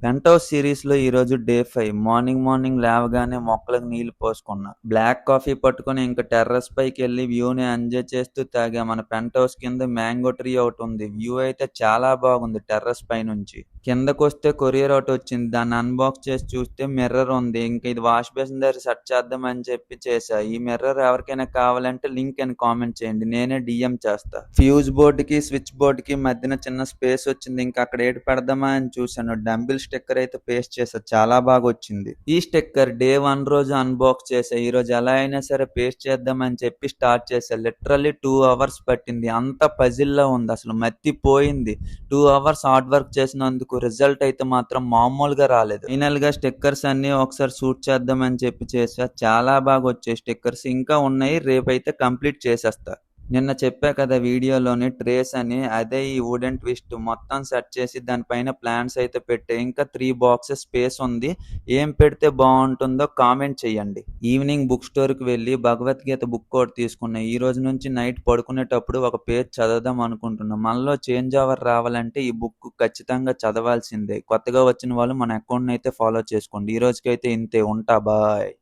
Pent house సిరీస్‌లో ఈరోజు day 5 morning లేవగానే మొక్కలకు నీళ్లు పోసుకున్నా. బ్లాక్ కాఫీ పట్టుకొని ఇంక టెర్రస్ పైకెళ్ళి వ్యూని ఎంజాయ్ చేస్తూ తాగా. మన పెంట్ హౌస్ కింద మ్యాంగో ట్రీ ఒకటుంది. వ్యూ అయితే చాలా బాగుంది టెర్రస్ పైనుంచి. కిందకొస్తే కొరియర్ ఒకటొచ్చింది. దాన్ని అన్బాక్స్ చేసి చూస్తే మిర్రర్ ఉంది. ఇంక ఇది వాష్ బేసిన్ దగ్గర సెట్ చేద్దామని చెప్పి చేశా. ఈ మిర్రర్ ఎవరికైనా కావాలంటే లింక్ అని కామెంట్ చేయండి. నేనే డీఎం చేస్తా. ఫ్యూజ్ బోర్డ్‌కి, స్విచ్ బోర్డ్‌కి మధ్యన చిన్న స్పేస్ వచ్చింది. ఇంక అక్కడ ఏటి పెడదామా అని చూశాను. డంబిల్ స్టిక్కర్ అయితే పేస్ట్ చేశా. చాలా బాగొచ్చింది. ఈ స్టిక్కర్ డే 1 రోజు అన్బాక్స్ చేశా. ఈరోజు ఎలా అయినా సరే పేస్ట్ చేద్దామని చెప్పి స్టార్ట్ చేశా. లిటరల్లీ 2 అవర్స్ పట్టింది. అంత పజిల్‌లా ఉంది. అసలు మతిపోయింది. 2 అవర్స్ హార్డ్ వర్క్ చేసినందుకు రిజల్ట్ అయితే మాత్రం మామూలుగా రాలేదు. ఫైనల్‌గా స్టిక్కర్స్ అన్నీ ఒకసారి షూట్ చేద్దామని చెప్పి చేశా. చాలా బాగొచ్చాయి స్టిక్కర్స్. ఇంకా ఉన్నాయి. రేపైతే కంప్లీట్ చేసేస్తా. నిన్న చెప్పా కదా వీడియోలోని ట్రేస్ అని, అదే ఈ వుడెన్ ట్విస్ట్. మొత్తం సెట్ చేసి దానిపైన ప్లాంట్స్ అయితే పెట్టా. ఇంకా 3 బాక్సెస్ స్పేస్ ఉంది. ఏం పెడితే బాగుంటుందో కామెంట్ చేయండి. ఈవినింగ్ బుక్ స్టోర్‌కి వెళ్ళి భగవద్గీత బుక్ ఒకటి తీసుకున్నా. ఈ రోజు నుంచి నైట్ పడుకునేటప్పుడు ఒక పేజ్ చదవదాం అనుకుంటున్నా. మనలో చేంజ్ ఓవర్ రావాలంటే ఈ బుక్ ఖచ్చితంగా చదవాల్సిందే. కొత్తగా వచ్చిన వాళ్ళు మన అకౌంట్‌ని అయితే ఫాలో చేసుకోండి. ఈ రోజుకైతే ఇంతే. ఉంటా. బాయ్.